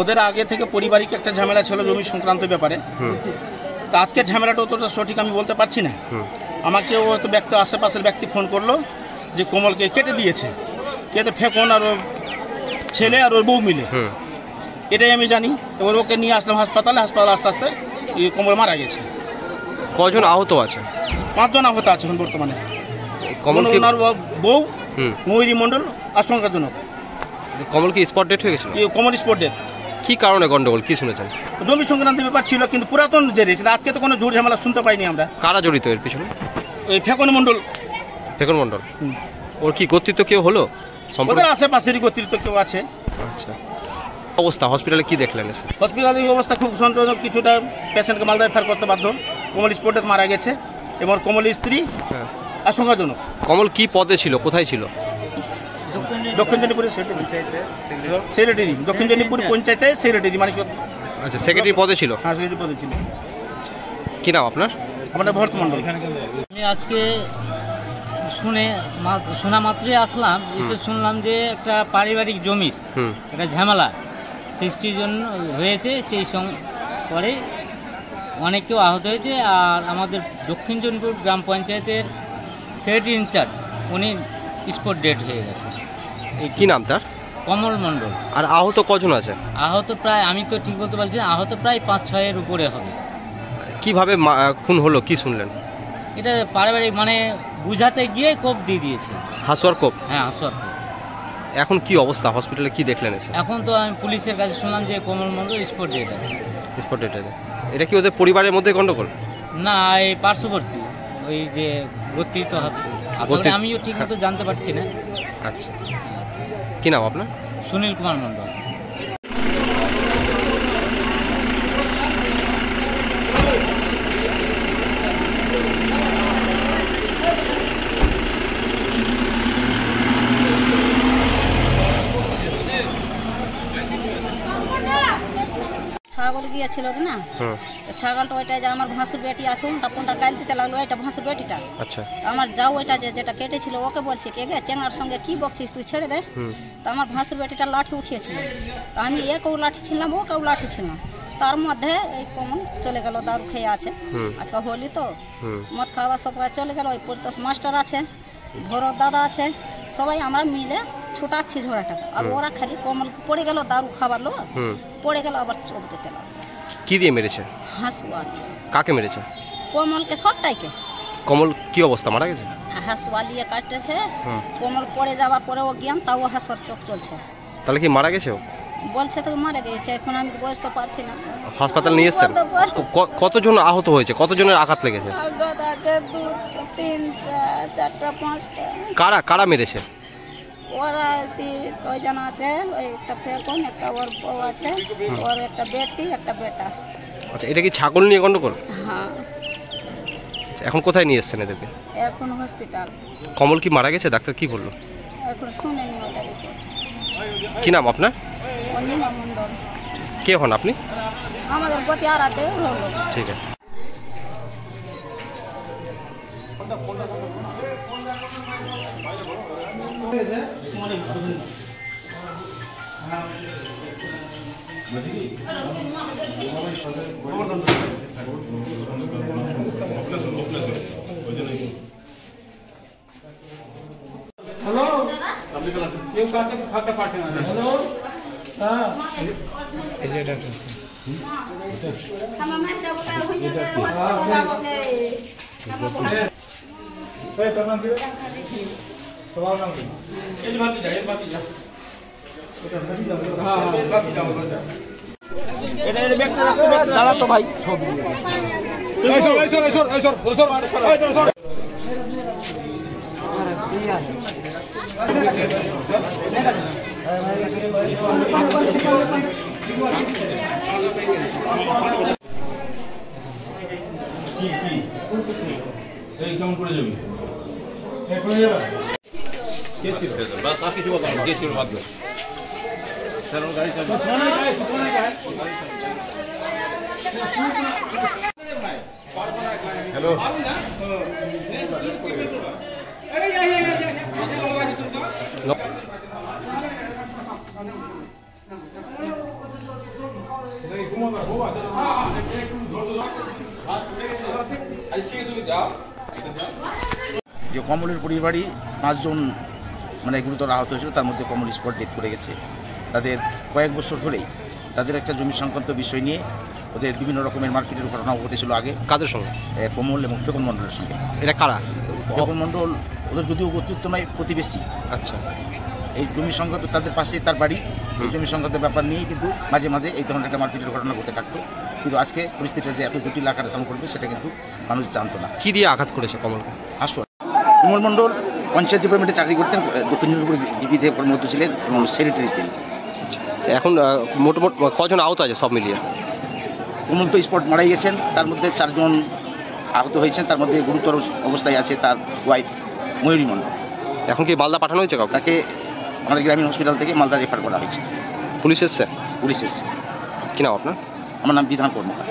ওদের আগে থেকে পারিবারিক একটা ঝামেলা ছিল জমি সংক্রান্ত ব্যাপারে। তা আজকে ঝামেলাটা অতটা সঠিক আমি বলতে পারছি না। আমাকে ও হয়তো ব্যক্তি আশেপাশের ব্যক্তি ফোন করলো যে কোমলকে কেটে দিয়েছে, কেটে ফেকন আর ওর ছেলে আর ওর বউ মিলে, এটাই আমি জানি। এবার ওকে নিয়ে আসলাম হাসপাতালে, হাসপাতালে আস্তে আস্তে কোমল মারা গেছে। কজন আহত আছে? 5 জন আহত আছে এখন বর্তমানে। ওনার বউ ময়ূরী মণ্ডল আশঙ্কাজনক। কমল কি স্পট ডেট হয়ে গেছিল? কমল স্পট ডেট। কি কারণে গন্ডগোল, কি শুনেছেন? জমি সংক্রান্ত ব্যাপার ছিল, কিন্তু পুরাতন জেরে, কিন্তু আজকে তো কোনো ঝুট ঝামেলা শুনতে পাইনি আমরা। কারা জড়িত এর পিছনে? ওই ফেকন মণ্ডল। ফেকন মণ্ডল, ওর কি কর্তৃত্ব কেউ হলো? ওদের আশেপাশেরই কর্তৃত্ব কেউ আছে। আচ্ছা, অবস্থা হসপিটালে কি দেখলেন? হসপিটালের অবস্থা খুব সন্তোষজনক। কিছুটা পেশেন্টকে মালদা রেফার করতে বাধ্য। কমল স্পটে মারা গেছে এবং কমলের স্ত্রী আশঙ্কাজনক। কমল কি পদে ছিল, কোথায় ছিল? দক্ষিণ জেনিপুরের সেক্রেটারি, দক্ষিণ জেনিপুর পঞ্চায়েতে সেক্রেটারি। মানে আচ্ছা, সেক্রেটারি পদে ছিল? হ্যাঁ, সেক্রেটারি পদে ছিল। কি নাম আপনার? আমার ভরত মণ্ডল। আমি আজকে শোনা মাত্রই আসলাম, এসে শুনলাম যে একটা পারিবারিক জমির একটা ঝামেলা সৃষ্টির জন্য হয়েছে। সেই পরে অনেক কেউ আহত হয়েছে। আর আমাদের দক্ষিণ জনপুর গ্রাম পঞ্চায়েতের সেক্রেটারি ইনচার্জ উনি স্পট ডেড হয়ে গেছে। কি নাম তার? কমল মণ্ডল। আর আহত কজন আছে? আহত প্রায়, আমি তো ঠিক বলতে পারছি না, আহত প্রায় 5-6 উপরে হবে। কিভাবে খুন হলো, কি শুনলেন? এটা পারিবারিক, মানে বুঝাতে গিয়ে কোপ দিয়ে দিয়েছে। হাসুয়ার কোপ? হ্যাঁ, হাসুয়ার কোপ। এখন কি অবস্থা, হসপিটালে কি দেখলেন এসে? এখন তো আমি পুলিশের কাছে শুনলাম যে কমল মণ্ডল স্পট ডেড আছে। স্পট ডেড আছে। এটা কি ওদের পরিবারের মধ্যে গন্ডগোল? না, এই পার্শ্ববর্তী ওই যে গোত্রিত হবে, আসলে আমিও ঠিক মতো জানতে পারছি না। আচ্ছা, কি নাম আপনার? সুনীল কুমার মণ্ডল। ছাগল গিয়েছিল না, ছাগলটা ওইটা যে আমার ভাসুর বেটি আছে, কোনটা গাল দিতে লাগলো, এটা ভাসুর বেটিটা। আচ্ছা, আমার যাও ওইটা যেটা কেটেছিল ওকে বলছে কে গে চেঙ্গার সঙ্গে কি বকছিস তুই, ছেড়ে দে। তো আমার ভাসুর বেটিটা লাঠি উঠিয়েছিল, তো আমি একেও লাঠি ছিলাম, ওকেও লাঠি ছিলাম। তার মধ্যে এই কমন চলে গেল, দারু খেয়ে আছে। আজকে হোলি তো মদ খাওয়া সবাই চলে গেল। ওই পরিতোষ মাস্টার আছে, ভরত দাদা আছে, সবাই আমরা মিলে ছুটাচ্ছি ঝোড়াটা। আর ওরা খালি কমল পড়ে গেল, দারু খাবার লোক পড়ে গেল, আবার চোখ দিতে লাগলো। কি দিয়ে মেরেছে? হাসুয়া। কাকে মেরেছে? কমলকে, সবটাইকে। কমল কি অবস্থা, মারা গেছে? হাসুয়া নিয়ে কাটতেছে, কমল পড়ে যাওয়ার পরে ও জ্ঞান, তাও হাসুয়ার চোখ চলছে। তাহলে কি মারা গেছে ও? বলছে তো মারা গেছে, এখন আমি বুঝতে পারছি না। হাসপাতাল নিয়ে এসেছেন? কতজন আহত হয়েছে, কতজনের আঘাত লেগেছে? আঘাত আছে 2, 3, 4, 5টা। কারা কারা মেরেছে? ওরা কয়জন আছে, ওই একটা ফেকন, একটা ওর বউ আছে, ওর একটা বেটি, একটা বেটা। আচ্ছা, এটা কি ছাগল নিয়ে গন্ডগোল? হ্যাঁ। এখন কোথায় নিয়ে এসেছেন এদেরকে? এখন হসপিটাল। কমল কি মারা গেছে, ডাক্তার কি বললো? এখন শুনেনি ওটা রিপোর্ট। কি নাম আপনার? অনিমা মণ্ডল। কে হন আপনি? আমাদের গতি আড়াতে হলো। ঠিক আছে। হ্যালো, কেউ কাছে খাতা পাঠে না। হ্যালো, হ্যাঁ, এই যে ডাক্তার। আমার মা যাবো, তাই হইছে যে হসপিটাল যাবো কে। এই তোর নাম কি? তোমার নাম কি? এই বাতি যা, এই বাতি যা। এটা বাতি যা। হ্যাঁ, বাতি যা। এটা এর ব্যক্তি দাঁড়া তো ভাই, ছবি। এই সর, এই সর, এই সর, এই সর, এই সর, এই সর। এই কেমন করে যাবি? করে যাবে কে ছিল? বাস আর কিছু বলবো না, কে ছিল বাদ দাও। চলো গাড়ি চালাও। কোনে গায়? হ্যালো, যে কমলের পরিবারই 5 জন মানে গুরুতর আহত হয়েছিল, তার মধ্যে কমল স্পট ডেথ করে গেছে। তাদের কয়েক বছর ধরেই তাদের একটা জমি সংক্রান্ত বিষয় নিয়ে ওদের বিভিন্ন রকমের মারপিটের ঘটনা ঘটেছিল আগে কাদের সঙ্গে? কমল এবং ফেকন মণ্ডলের সঙ্গে। এটা কারা? ফেকন মণ্ডল ওদের যদিও অতিরিক্ত নয়, প্রতিবেশী। আচ্ছা, এই জমি সংক্রান্ত তাদের পাশে তার বাড়ি, এই জমি সংক্রান্ত ব্যাপার নিয়েই কিন্তু মাঝে মাঝে এই ধরনের একটা মারপিটের ঘটনা ঘটে থাকতো। কিন্তু আজকে পরিস্থিতিটা যে এত জটিল আকারে ধারণ করবে সেটা কিন্তু মানুষ জানতো না। কি দিয়ে আঘাত করেছে কমলকে? আসল কমল মণ্ডল পঞ্চায়েত ডিপার্টমেন্টে চাকরি করতেন, দক্ষিণ দিনাজপুর জিপিতে কর্মরত ছিলেন এবং সেক্রেটারি ছিলেন। এখন মোটামুট কজন আহত আছে সব মিলিয়ে? কমল তো স্পট মারাই গেছেন, তার মধ্যে 4 জন আহত হয়েছেন, তার মধ্যে গুরুতর অবস্থায় আছে তার ওয়াইফ ময়ূরী মণ্ডল। এখন কি মালদা পাঠানো হয়েছে কাউকে? তাকে আমাদের গ্রামীণ হসপিটাল থেকে মালদা রেফার করা হয়েছে। পুলিশ এসছে? পুলিশ এসছে। কি নাম আপনার? আমার নাম বিধান কর্মকার।